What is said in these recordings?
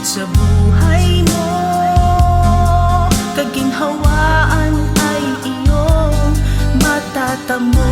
Sa buhay mo, kaginhawaan ay iyong matatamo.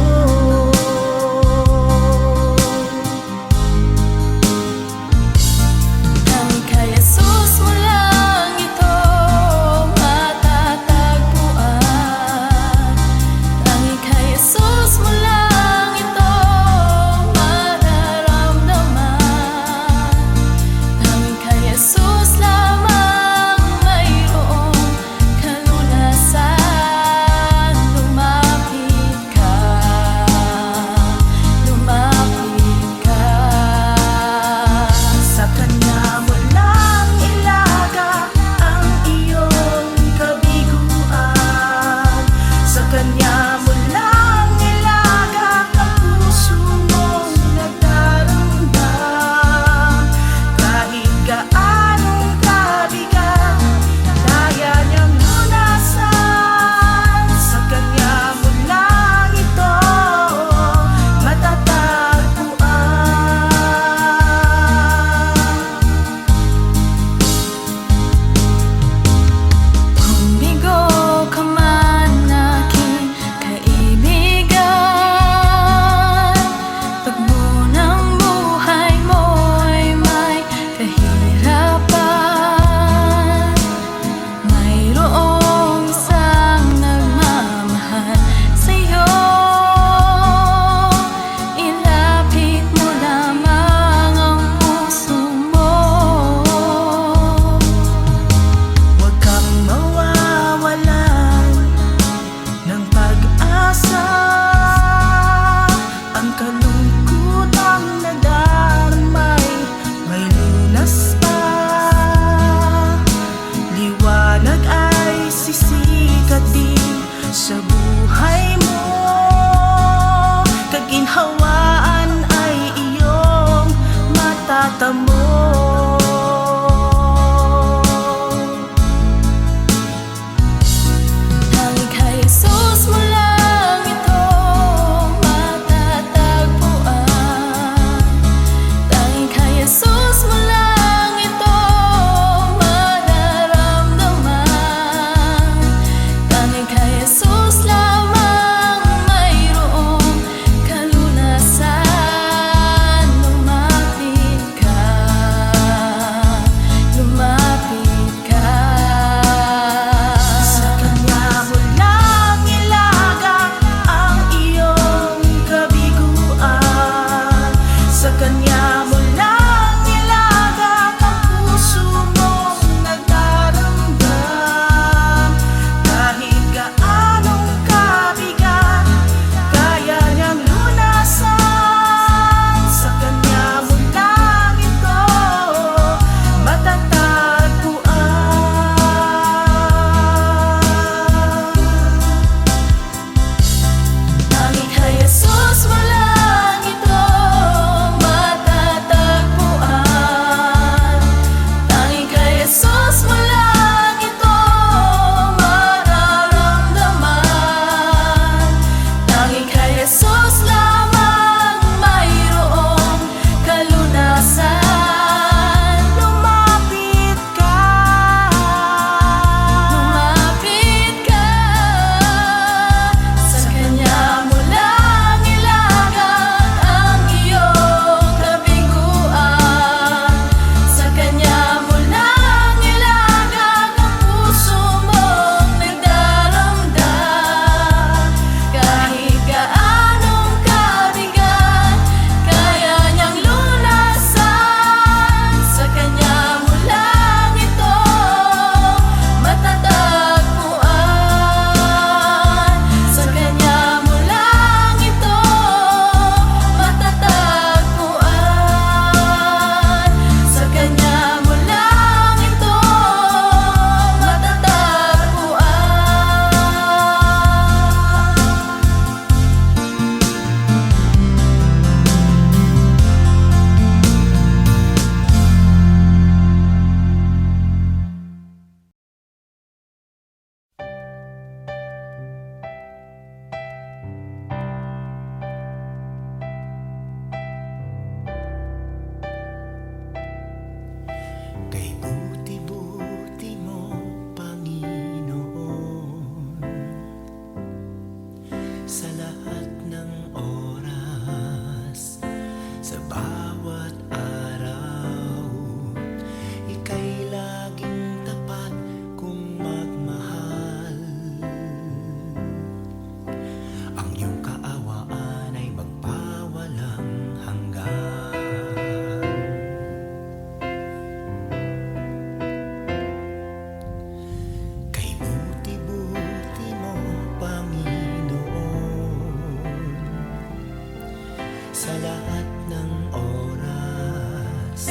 sa lahat ng oras,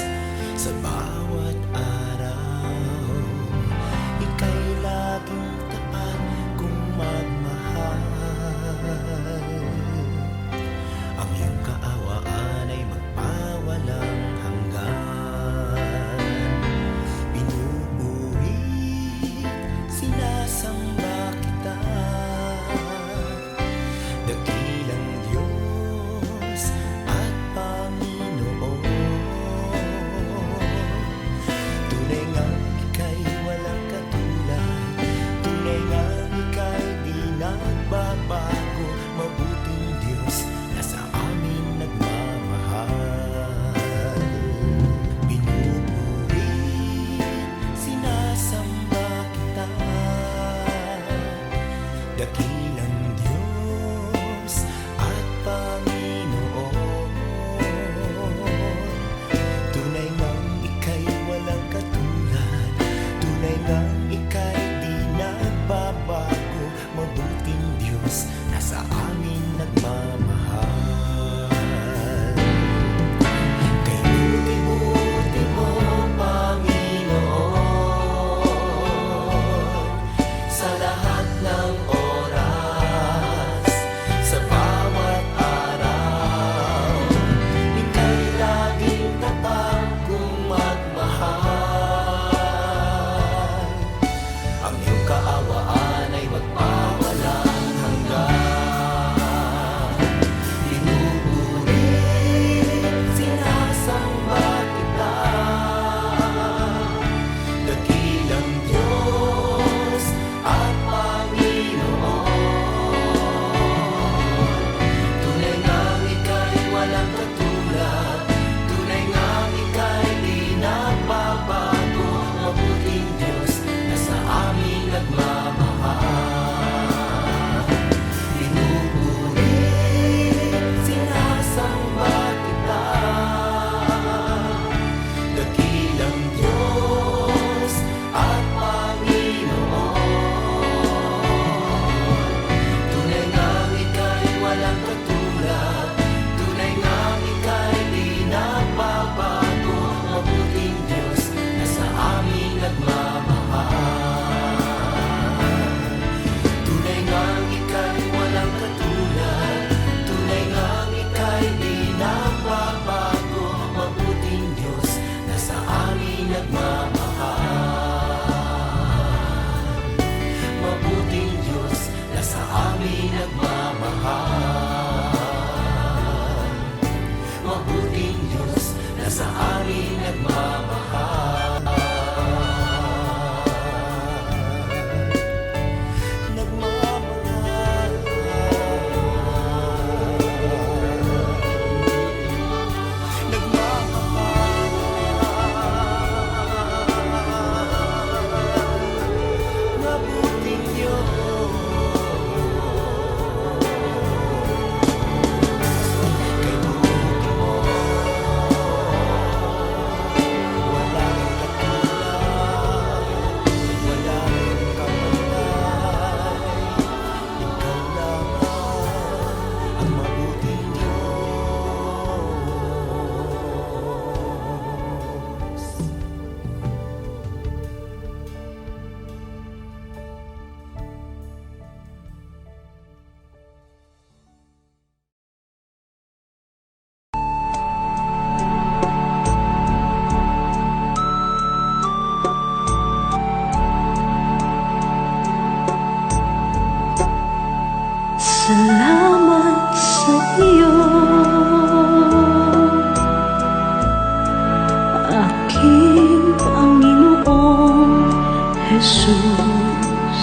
sa bawat araw. Ika'y laging tapat kung magmahal. Ang iyong kaawaan ay magpawalang hanggan. Pinupuri, sinasamba kita, dakilang Diyos at Panginoon. Tunay ngang ika'y walang katulad, tunay ngang ika'y di nagbabago. Mabuting Diyos na sa amin nagmamahal. Pinupuri, sinasamba kita, dakilang Diyos at Panginoon. Tunay ngang ika'y walang katulad, tunay ngang ika'y di nagbabago. Mabuting Diyos na sa amin nagmamahal. Kay buti-buti mo, Panginoon, sa lahat ng oras, sa bawat araw. Ika'y laging tapat kung magmahal. Ang iyong kaawaan ay magpawalang hanggan. Pinupuri, sinasamba kita, dakilang Diyos at Panginoon. Tunay ngang ika'y walang katulad, tunay ngang ika'y di nagbabago. Mabuting Diyos na sa amin nagmamahal. Pinupuri, sinasamba kita, dakilang Diyos at Panginoon. Tunay ngang ika'y walang katulad, tunay ngang ika'y di nagbabago. Mabuting Diyos na sa amin nagmamahal. Tunay ngang ika'y walang katulad, tunay ngang ika'y di nagbabago. Mabuting Diyos na sa amin nagmamahal. Mabuting Diyos na sa amin nagmamahal. Mabuting Diyos na sa amin nagmamahal. Nagmamahal. Nagmamahal. Mabuting Diyos. Kay buti mo, walang katulad, walang kapantay. Ikaw lamang ang mabuting Diyos. Salamat sa iyo, aking Panginoong Jesus.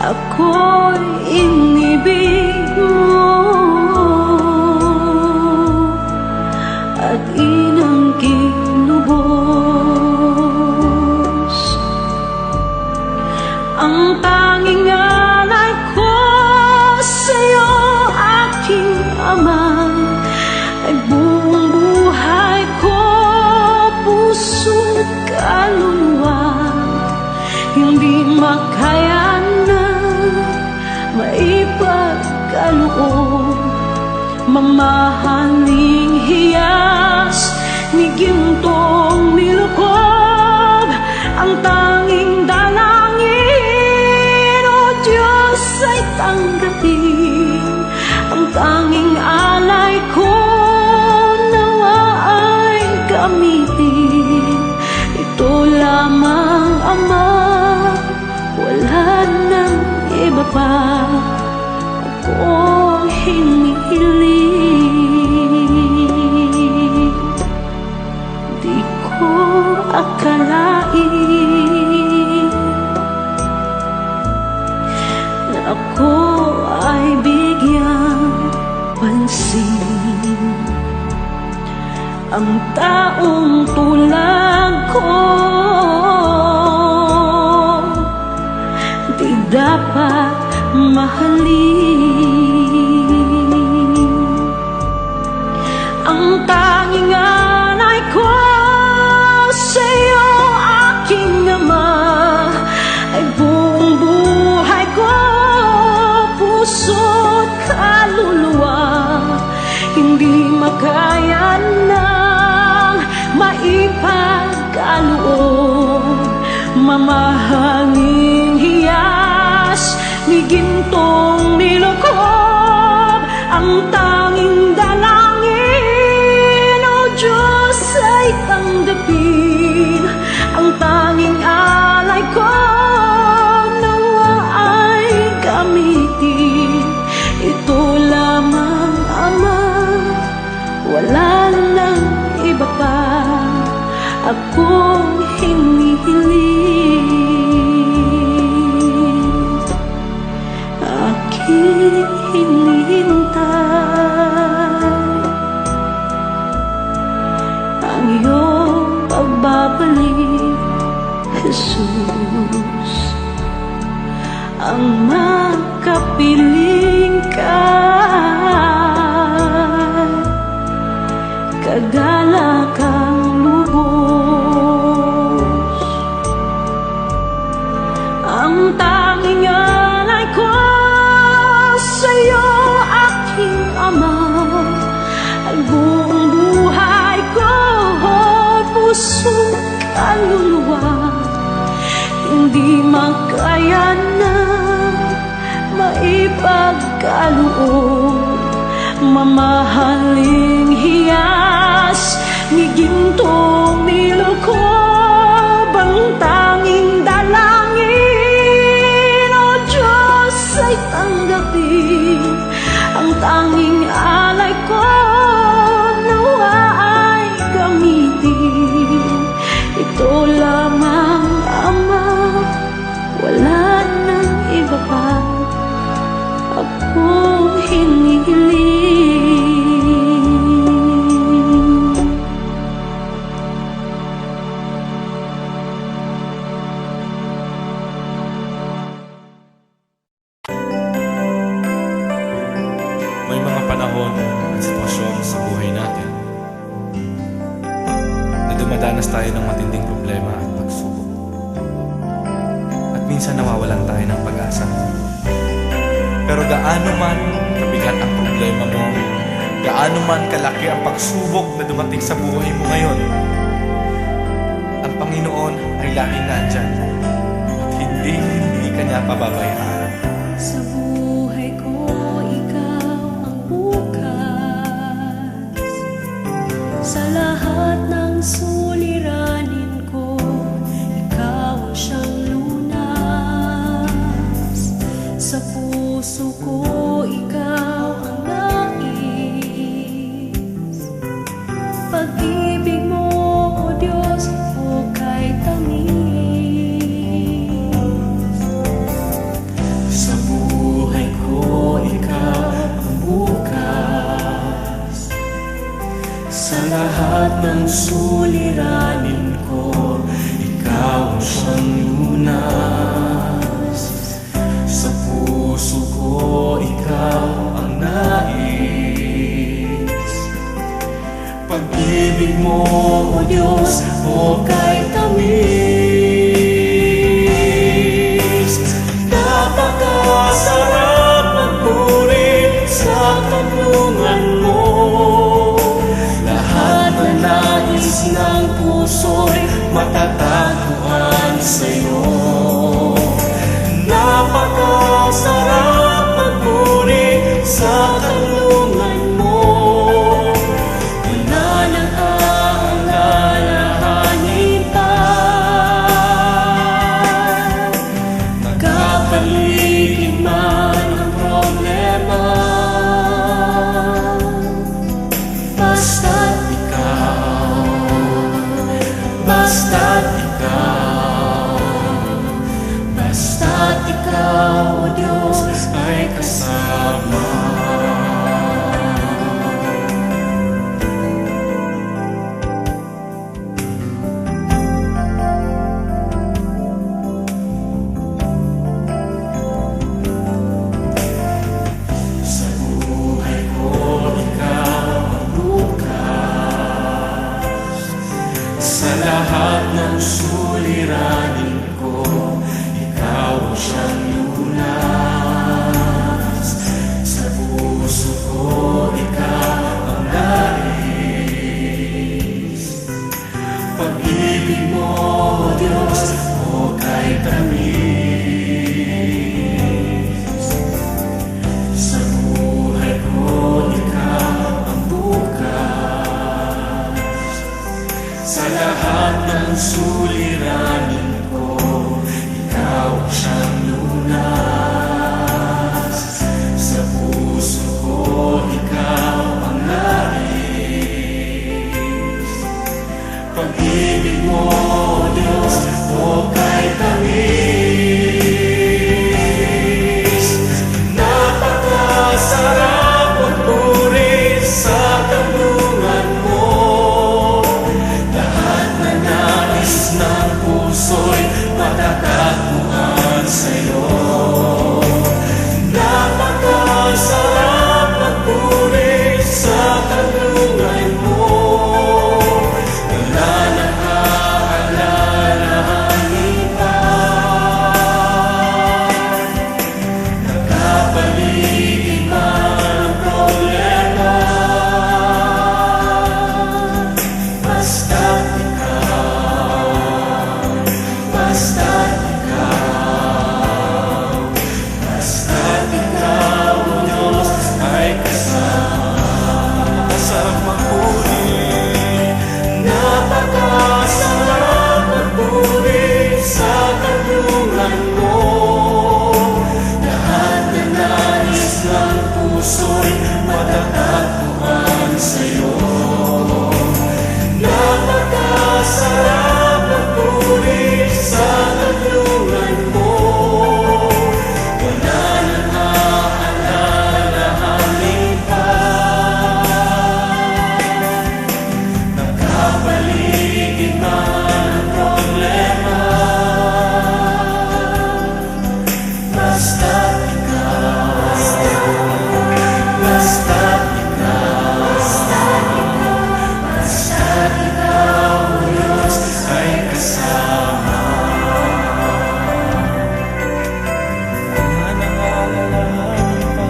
Ako'y inibig mo at inangking lubos. Ang tanging alay ko sa'yo, aking Ama, ay buong buhay ko, puso't kaluluwa. Hindi makayanan maipagkaloob, mamahaling hiyas ni gintong nilukob, ang tanging dalangin, o Diyos ay tanggapin, ang tanging alay ko nawa ay gamitin. Ito lamang, Ama, wala nang iba pa akong hinihiling. Di ko akalain na ako ay bigyang pansin. Ang taong tulad ko di dapat mahalin. Ang tanging alay ko sa'yo, aking Ama, ay buong buhay ko, puso't kaluluwa. Hindi makaya ng maipagkaloob, mamahaling hiyas ni gintong nilukob, ang tanging dalangin, o Diyos ay tanggapin, ang tanging alay ko nawa ay gamitin. Ito lamang, Ama, wala nang iba pa akong hinihiling. Aking hinihintay ang iyong pagbabalik, Jesus, ang makapiling ka, kagalakang lubos. Ang tanging alay ko sa'yo, aking Ama, ay buong buhay ko, puso, kaluluwa. Hindi makaya na maipagkaloob, mamahaling hiyas ni gintong nilukob, ang tanging dalangin, o Diyos ay tanggapin, ang tanging alay ko nawa ay gamitin. Ito lamang, Ama, wala nang iba pa akong hinihiling. May mga panahon at sitwasyon sa buhay natin na dumadanas tayo ng matinding problema at pagsubok. At minsan nawawalan tayo ng pag-asa. Pero gaano man kabigat ang problema mo, gaano man kalaki ang pagsubok na dumating sa buhay mo ngayon, ang Panginoon ay laging nandyan at hindi ka niya pababayaan. Sa buhay ko, ikaw ang bukas. Sa lahat ng suliranin ko, ikaw ang siyang lunas. Sa puso ko, ikaw ang nais. Pag-ibig mo, O Diyos, hukay tamis. Sa buhay ko, ikaw ang bukas. Sa lahat ng suliranin ko, ikaw ang siyang lunas. Sa puso ko, ikaw ang nais. Pag-ibig mo, O Diyos, hukay tamis. Napakasarap magpuri sa kanlungan mo. nais ng puso'y matatagpuan sa'yo. Napakasarap magpuri sa kanlungan mo. Wala nang aalalahanin pa. Nagkapaligid man ang problema, basta't ikaw, basta't ikaw, basta't ikaw, O Diyos, ay kasama. Sa buhay ko, ikaw ang bukas. Sa lahat ng suliranin ko, ikaw ang siyang lunas. Sa puso ko, ikaw ang nais. Pag-ibig mo, O Diyos, o kay tamis. Sa buhay ko, ikaw ang bukas. Sa lahat ng suliranin ko, ikaw ang siyang lunas. Sa puso ko, ikaw ang nais. Pag-ibig mo, O Diyos, o kay tamis. Napakasarap magpuri sa kanlungan mo. Lahat na nais ng puso'y matatagpuan sa'yo. Napakasarap magpuri sa kanlungan mo. Wala nang aalalahanin pa. Nagkapaligid man ang problema, basta't ikaw, basta't ikaw, basta't ikaw, O Diyos, ay kasama. Masarap magpuri, napakasarap magpuri sa kanlungan mo. Lahat na nais ng puso'y matatagpuan sa'yo. Napakasarap magpuri sa kanlungan mo. Wala nang aalalahanin pa. Nagkapaligid man ang problema, basta't ikaw, basta't ikaw, basta't ikaw, O Diyos, ay kasama. Wala nang aalalahanin pa.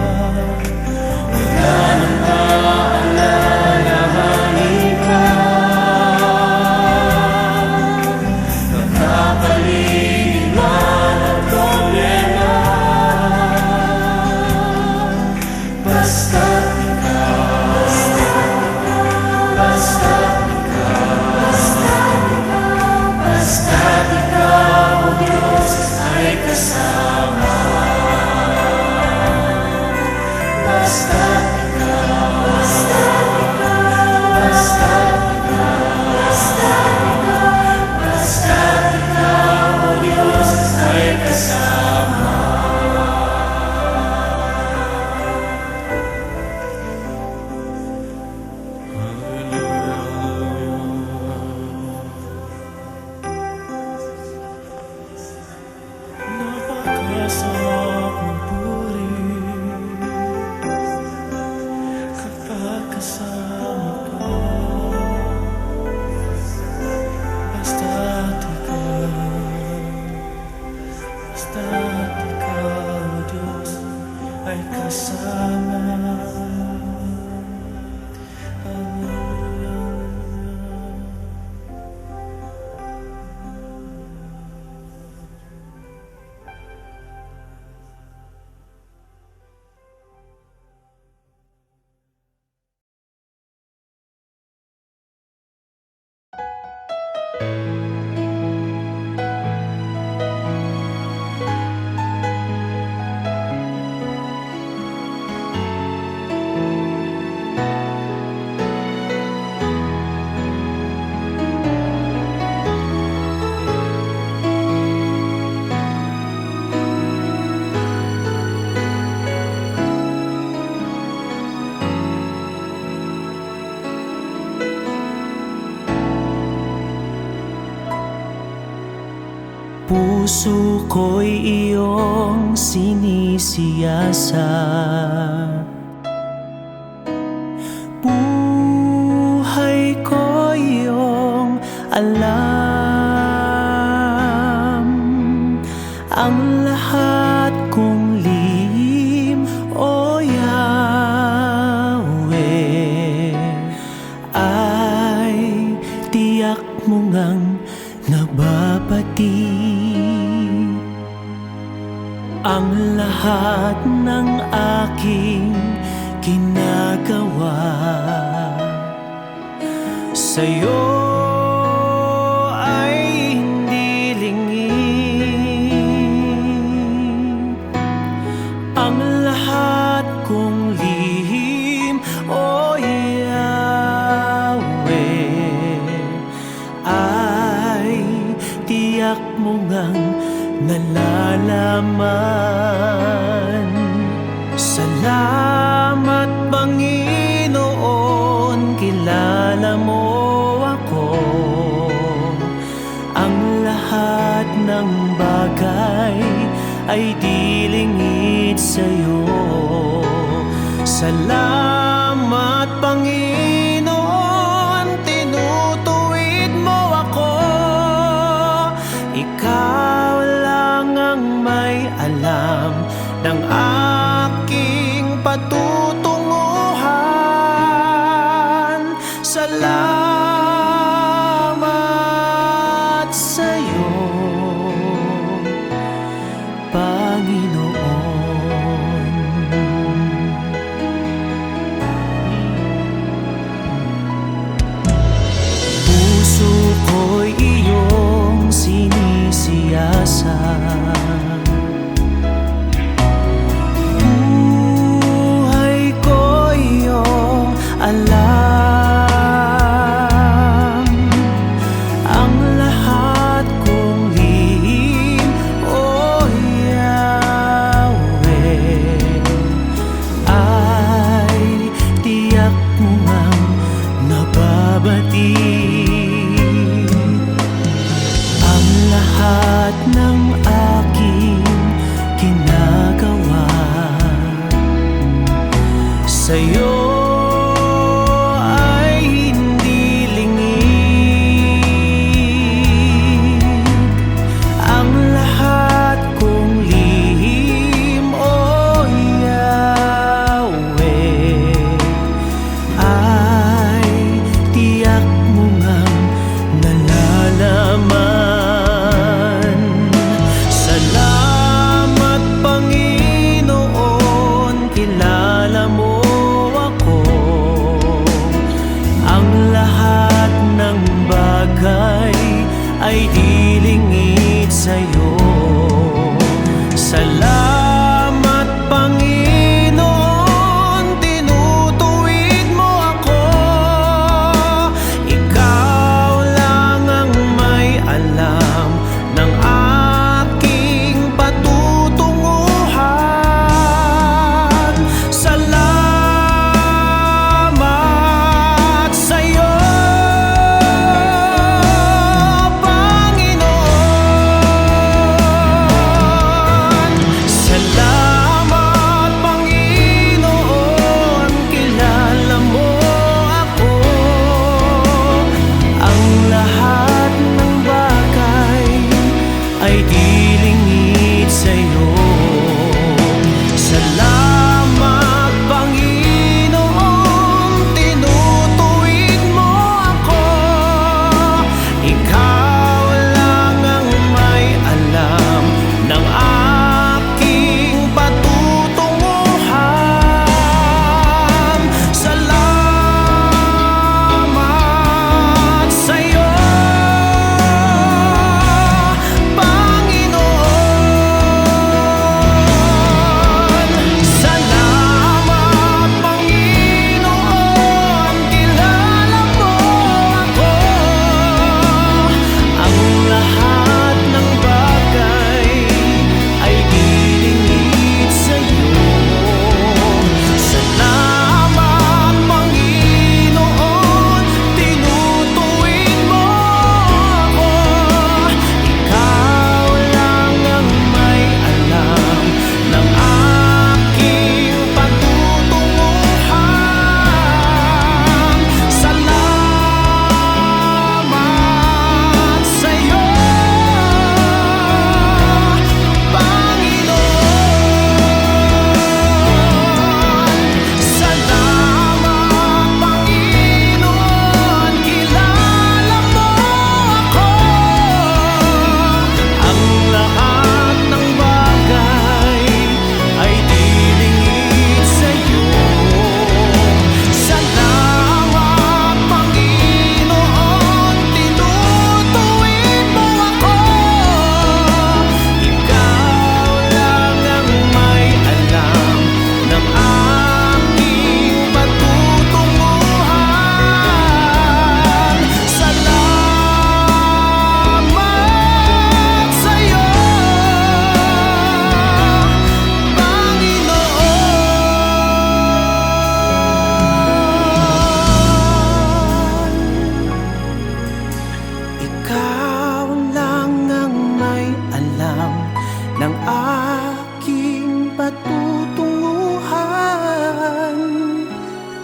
Wala nang aalalahanin pa. Nagkapaligid man ang problema, basta't ikaw, basta't ikaw, basta't ikaw, O Diyos, ay kasama. Basta't ikaw, basta't ikaw, basta't ikaw, O Diyos, ay kasama. Napakasarap magpuri kapag kasama ka. Basta't ikaw, O Diyos, ay kasama. Hallelujah. puso ko'y iyong sinisiyasat. Buhay ko iyong alam, ang lahat kong lihim, O Yahweh, ay tiyak mo ngang nababati. Ang lahat ng aking ginagawa sa'yo ay hindi lingid. Ang lahat kong lihim, O Yahweh, ay tiyak mo ngang nalalaman. Salamat, Panginoon, kilala mo ako. Ang lahat ng bagay ay di lingid sa'yo. Salamat, Panginoon, tinutuwid mo ako. Ikaw lang ang may alam ng aking patutunguhan. Salamat sa'yo, Panginoon. Puso ko'y iyong sinisiyasat. Buhay ko iyong alam, ang lahat kong lihim, O Yahweh, ay tiyak mo ngang nababati. Ang lahat ng aking ginagawa sa'yo ay hindi lingid. Ang lahat kong lihim, O Yahweh, ay tiyak mo ngang nalalaman. Salamat, Panginoon, kilala mo ako.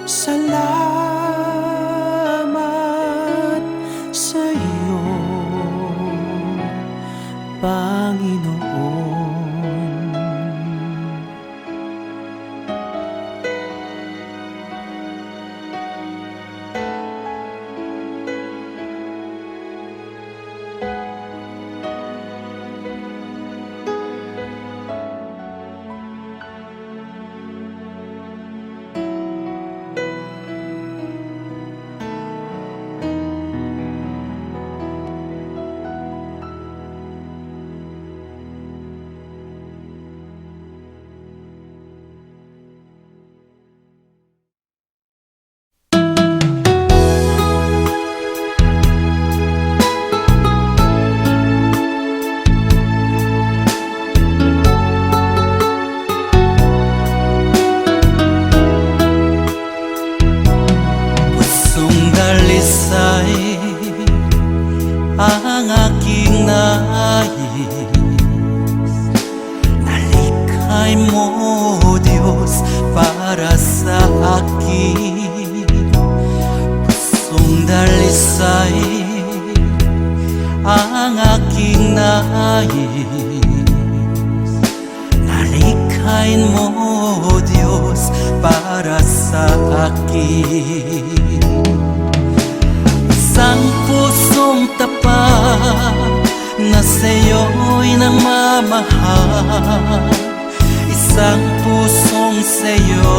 Salamat sa iyo, Panginoon. Pusong dalisay ang aking nais, nalikhay mo, Diyos, para sa akin. Pusong dalisay ang aking nais, nalikhain mo, Diyos, para sa akin. Isang pusong tapat na sa'yo'y nagmamahal, isang pusong sa'yo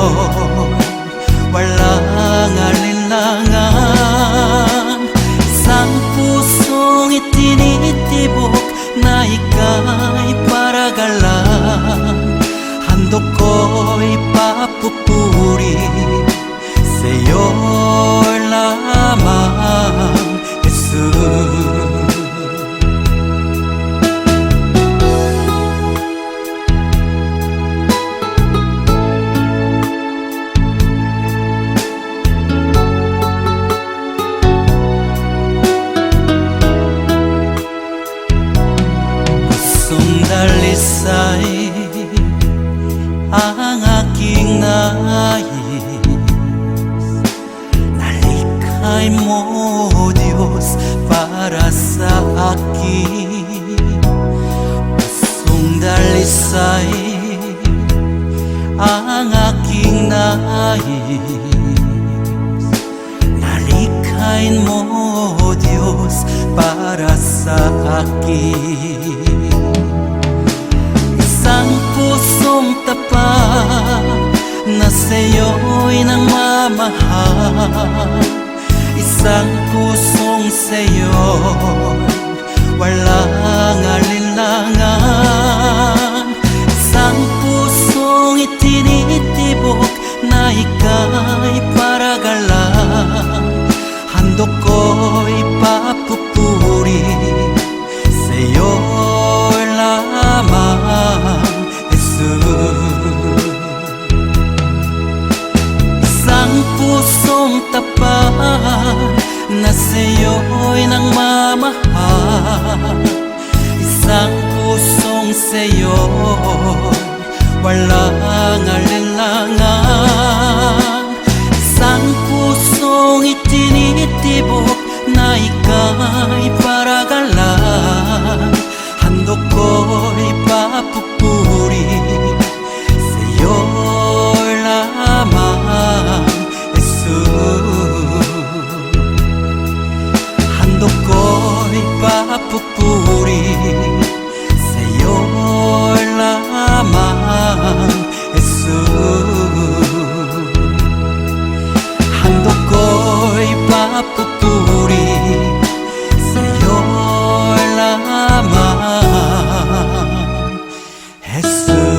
walang alinlangan, isang pusong itinitibok na ika'y paragalan. Handog ko'y papupuri sa'yo lamang, Jesus. Pusong dalisay ang aking nais, nalikhay mo, Diyos, para sa akin. Pusong dalisay ang aking nais, nalikhain mo, Diyos, para sa akin. Isang pusong tapat na sa'yo'y nagmamahal, isang pusong sa'yo walang alinlangan, isang pusong itinitibok na ika'y paragalan. Handog ko'y papupuri sa'yo lamang, Jesus. Isang pusong tapat na sa'yo'y nagmamahal, isang pusong sa'yo walang alinlangan, isang pusong itinitibok na ika'y paragalan. Handog ko'y papupuri sa'yo lamang, Jesus. Handog ko'y papupuri sa'yo lamang, Jesus. Handog ko'y papupuri sa'yo lamang, Jesus.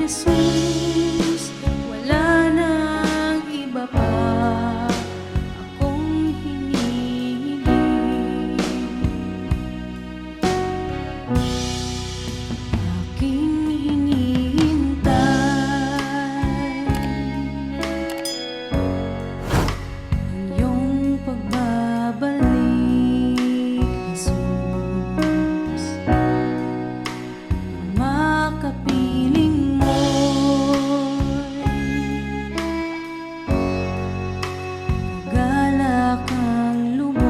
Jesus, wala nang iba pa akong hinihiling. Aking hinihintay ang iyong pagbabalik, Jesus. Makapiling mo'y galak ang lubos.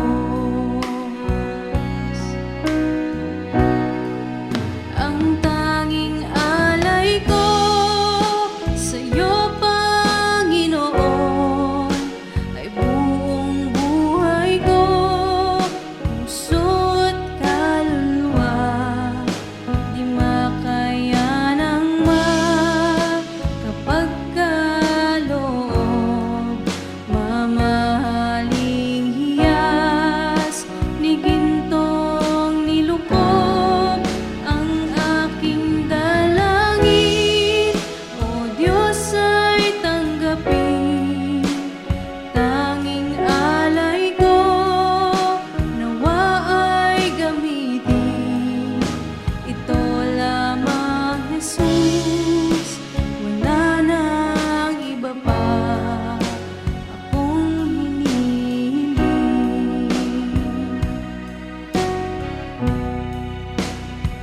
Ang tanging alay ko sa'yo, Panginoon, ay buong buhay ko, puso't kaluluwa. Di makayanang makapagkaloob, mamahaling hiyas ni gintong nilukop ang aking dalangin. O Diyos, ay tanggapin tanging alay ko, nawa ay gamitin ito lamang, Jesus. Wala nang iba pa akong hinihiling.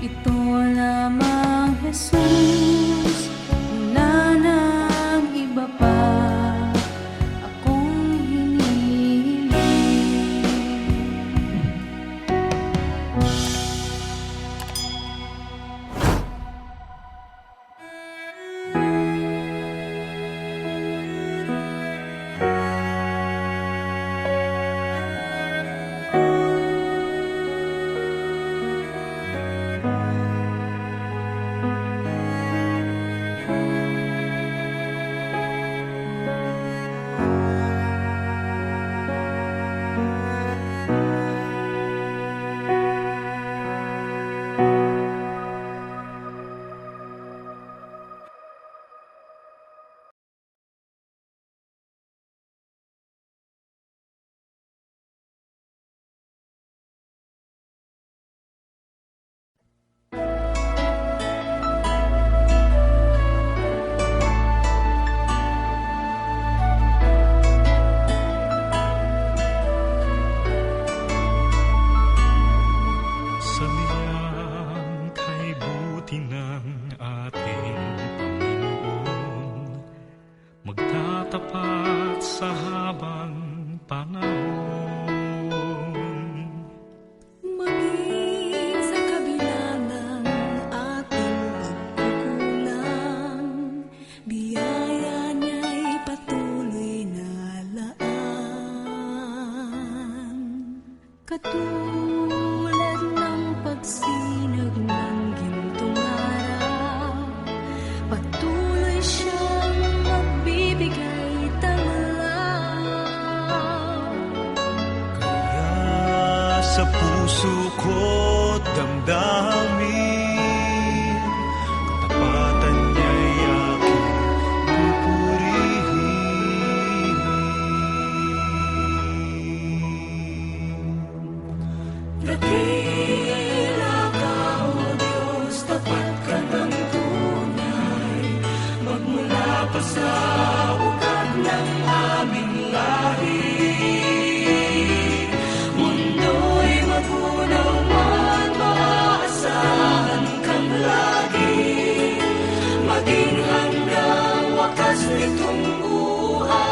Ito lamang, Jesus. Wala nang iba pa akong hinihiling. Sa niyang kay buti ng ating Panginoon, magtatapat sa habang panahon. Maging sa kabila ng ating pagkukulang, biyaya niya'y patuloy na laan. Katulad ng pagsinag ng gintong araw, patuloy siyang magbibigay tanglaw. Kaya sa puso ko't damdamin, katapatan niya'y aking pupurihin. Dakila ka, O Diyos, tapat ka ng tunay, magmula pa sa ugat ng aming lahi. Mundo'y magunaw man, maaasahan kang lagi, maging hanggang wakas nitong buhay.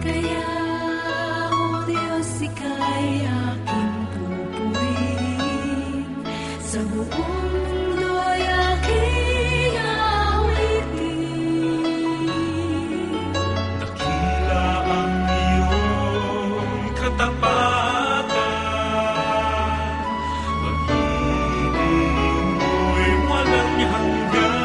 Kaya, O Diyos, ika'y aking pupurihin, sa buong mundo'y aking awitin. Dakila ang iyong katapatan, pag-ibig mo'y walang hanggan.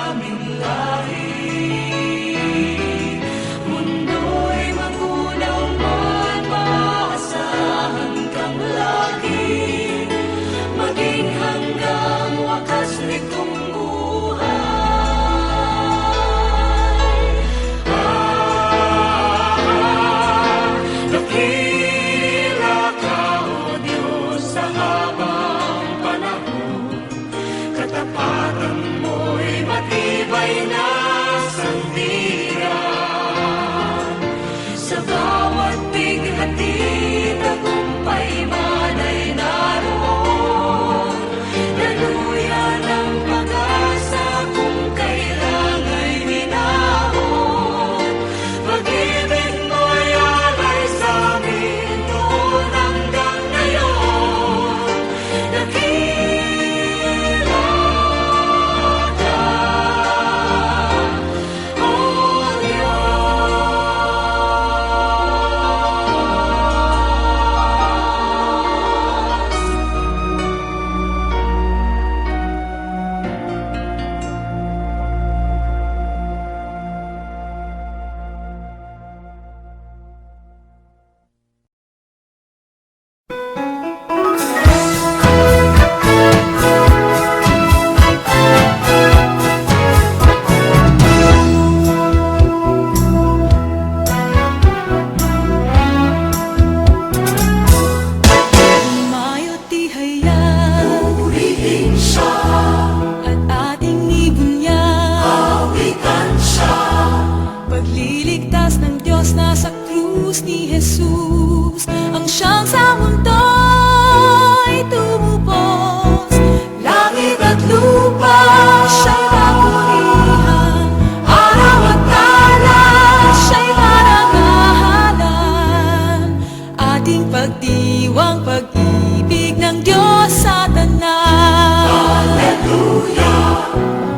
aming lahi. Mundo'y magunaw man, maasahan kang lagi, maging hanggang wakas nitong dakila ka, O Diyos, sa habang panahon. Katapatan mo'y matibay na sandigan. Sa bawat bighati, tagumpay man ay naroon. Daluya ng pag-asa kung kailan ay minahon. Pag-ibig mo'y alay sa amin noon hanggang ngayon. Dakila ka, O Diyos. Umayo't tihayag, Purihin siya, at ating ibunyan. awitan siya. Pagliligtas ng Diyos nasa krus ni Jesus, ang siyang sa mundo'y tumubos. Langit at lupa, Siya'y papurihan, araw at talas. siya'y marangalan. Ating pagdiwang pag-ibig ng Diyos sa tanan. Hallelujah,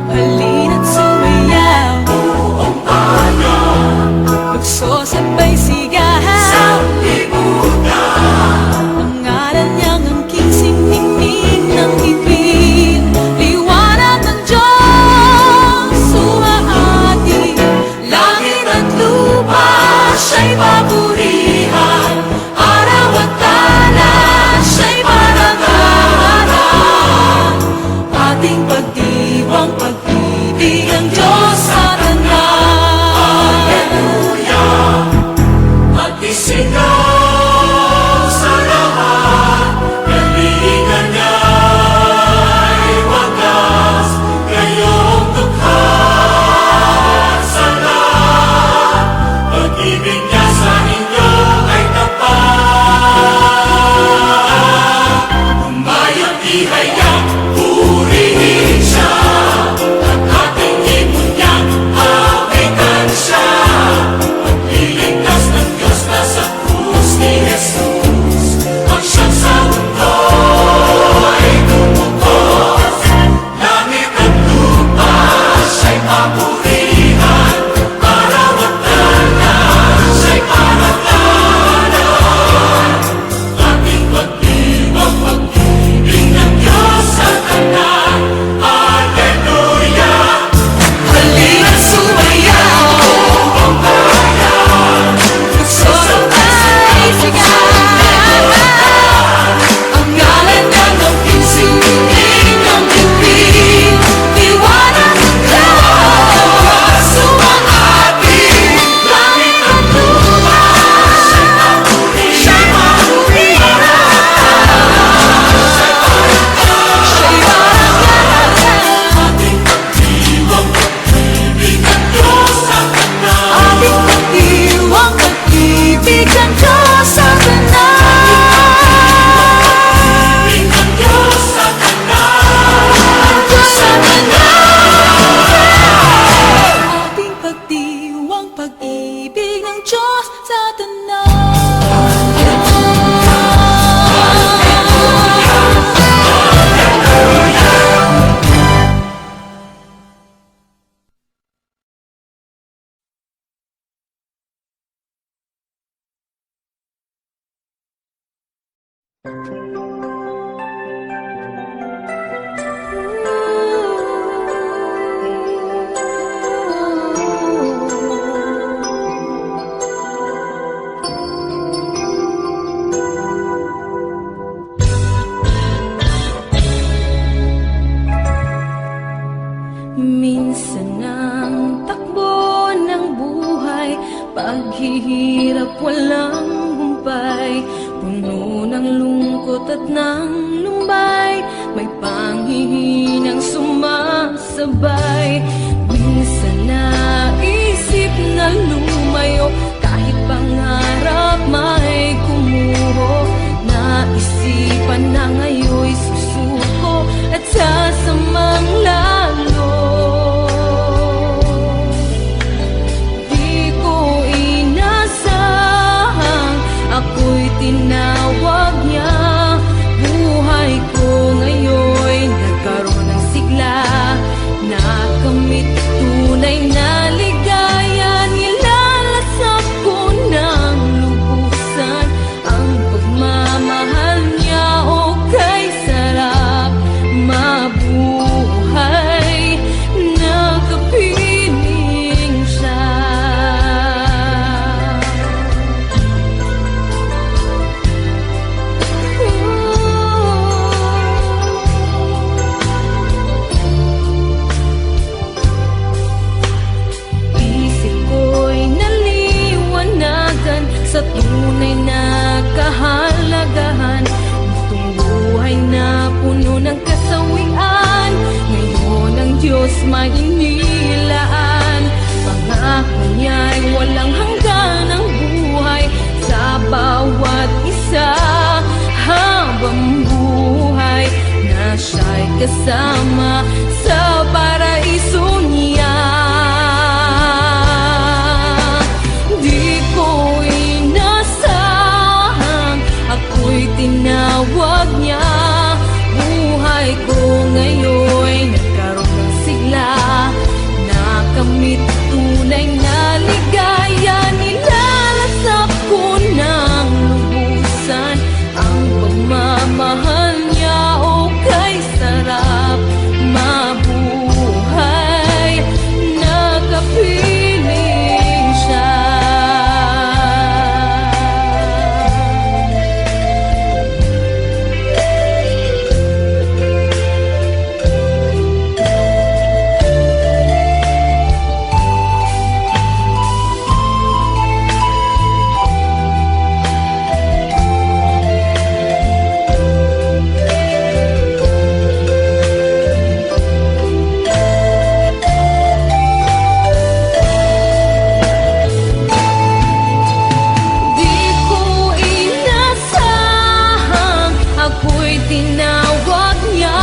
Halina't sumayaw, buong bayan, lukso sabay sigahan. sa libutan. Ang ngalan niyang angking siningning ng bituin. Liwanag ng Diyos sumaati. Langit at lupa, siya'y papurihan. Araw at talas, siya'y parangalan. Ating pagdiwang pag-ibig ng Diyos sa tanan. Hallelujah, magdisigaw sa lahat. Galingan niya'y wagas, ngayong dukha sa lahat. Pag-ibig niya sa inyo ay tapat. Umaya't ihayag, purihin siya, at ating imunyan, awitan siya. Pagliligtas ng Diyos na sa krus ni Jesus, ang siyang sa mundo'y tumugos. Langit at lupa, siya'y papurihan. Araw at talas, siya'y parangalan. Ating pagdiwang pag-ibig ng Diyos sa tanan. Hallelujah, halina't sumayaw, buong bayan. Lukso sabay sigahan. Ang ngalan ng angking siningning ng bituin. Liwanag ng Diyos sumaati. Langit at lupa, siya'y papurihan. Ating pagdiwang pag-ibig ng Diyos sa tanan. Ating pagdiwang pag-ibig ng Diyos sa tanan. Pag-ibig ng Diyos sa tanan. Sa tanan. Ating pagdiwang pag-ibig ng Diyos sa tanan. paghihirap walang humpay, puno ng lungkot at ng lumbay, may panghihinang sumasabay. Minsan naisip na lumayo, kahit pangarap may kumuho. Naisipan na ngayon'y susuko at sasamang lalo. Di ko inasahang ako'y tinawag niya. Buhay ko ngayon'y nagkaroon ng sigla, nakamit tunay na ligaya. Nilalasap ko ng lubusan ang pagmamahal niya. O kay sarap mabuhay, nakapiling siya. Isip ko'y naliwanagan sa tunay na kahalagahan. Itong buhay na puno ng kasawian, ngayon ang Diyos may inilaan. Pangako niya'y walang hanggan ang buhay sa bawat isa. Habang buhay na siya'y kasama sa paraiso niya. Di ko inasahang ako'y tinawag niya. Buhay ko ngayon'y nagkaroon ng sigla, nakamit tunay na ligaya. Nilalasap ko ng lubusan ang pagmamahal niya. O kay sarap mabuhay, nakapiling siya. Di ko inasahang ako'y tinawag niya.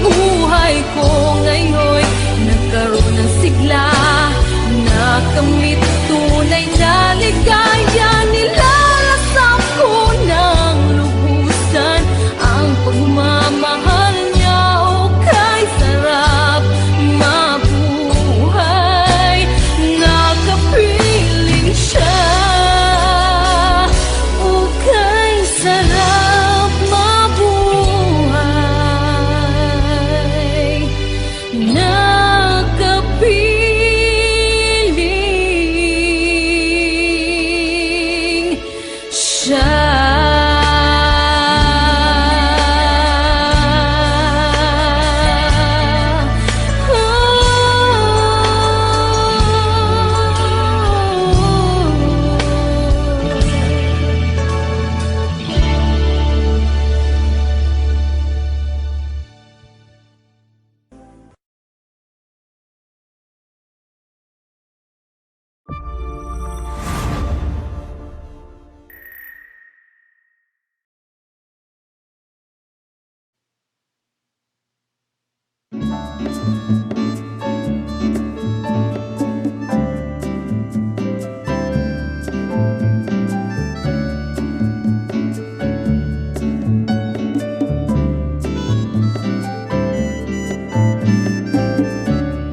Buhay ko ngayon'y nagkaroon ng sigla, nakamit tunay na ligaya. Nilalasap ko ng lubusan ang pagmamahal niya. O kay sarap mabuhay, nakapiling siya. O kay sarap mabuhay, nakapiling siya.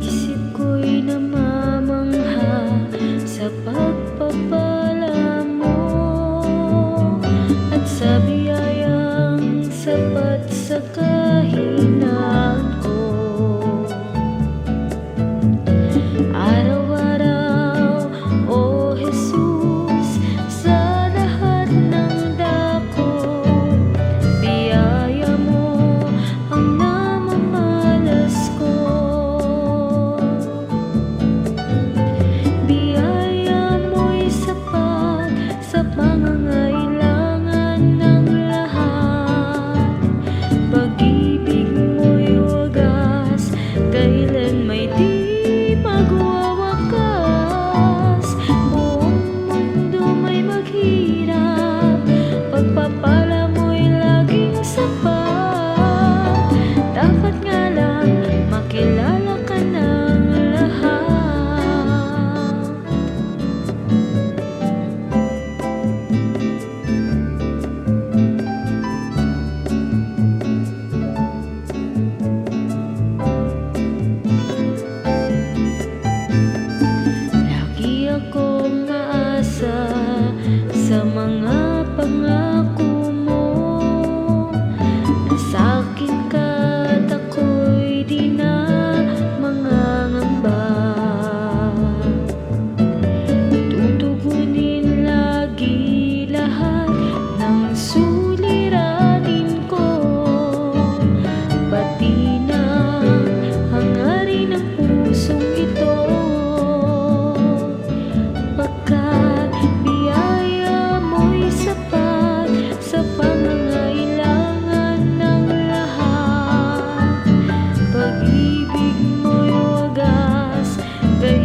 Isip ko'y namamangha sa pagpapala mo at sa biyayang sapat sa kahinaan ko.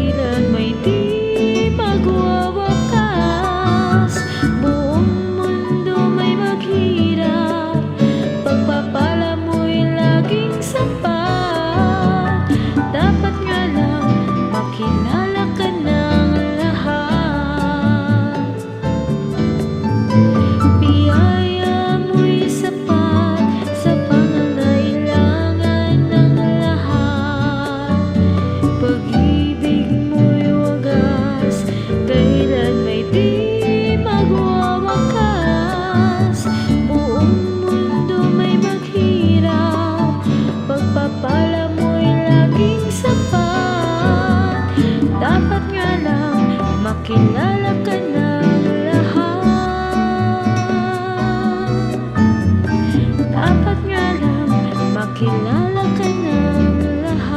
kailan may di magwawakas. Buong mundo may maghirap, pagpapala mo'y laging sapat. Dapat nga lang makilala ka ng lahat. Biyaya mo'y sapat sa pangangailangan ng lahat. Pag-ibig mo'y wagas, kailan may di magwawakas. Buong mundo may maghirap, pagpapala mo'y laging sapat. Dapat nga lang makilala ka ng lahat. Dapat nga lang makilala ka ng lahat.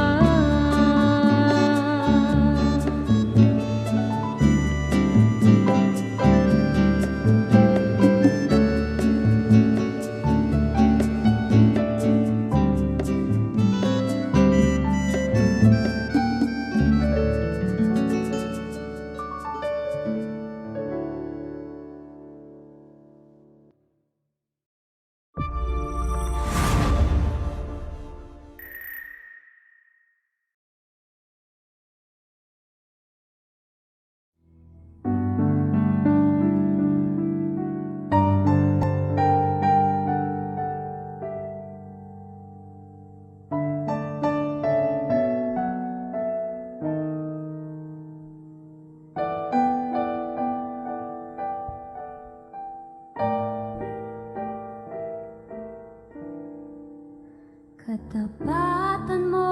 Katapatan mo,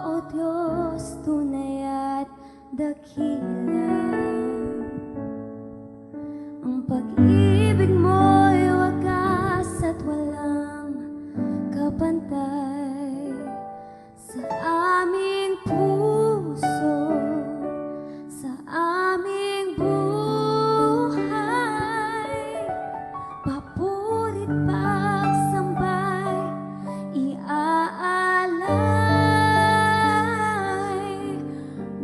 O Diyos, tunay at dakila. Ang pag-ibig mo'y wagas at walang kapantay. Sa aming puso, sa aming buhay, papurit pagsambay, iaalay.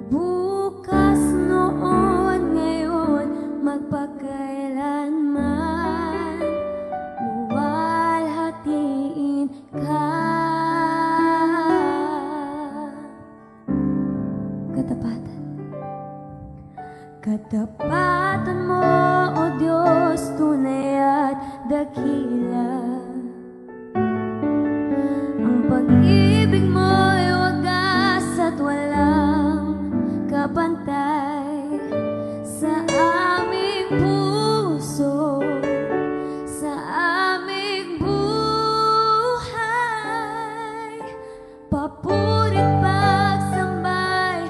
Bukas, noon, ngayon, magpakailanman, luwalhatiin ka. Katapatan. Katapatan mo, O Diyos, tunay at dakila. Ang pag-ibig mo'y wagas at walang kapantay. Sa aming puso, sa aming buhay, papurit pagsambay,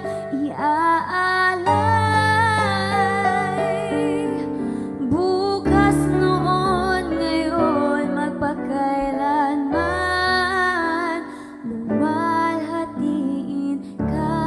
iaalay. Bukas, noon, ngayon, magpakailanman, luwalhatiin ka.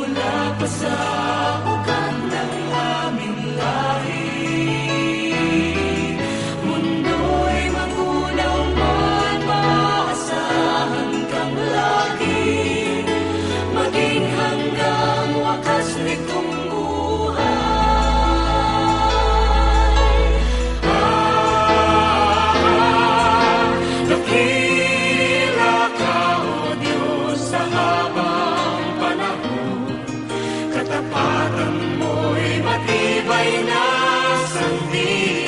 mula pa sa ugat ng aming lahi. Mundo'y magunaw man, maasahan kang lagi, maging hanggang wakas nitong buhay. Dakila ka, O Diyos, sa habang panahon. Katapatan mo'y matibay na sandigan.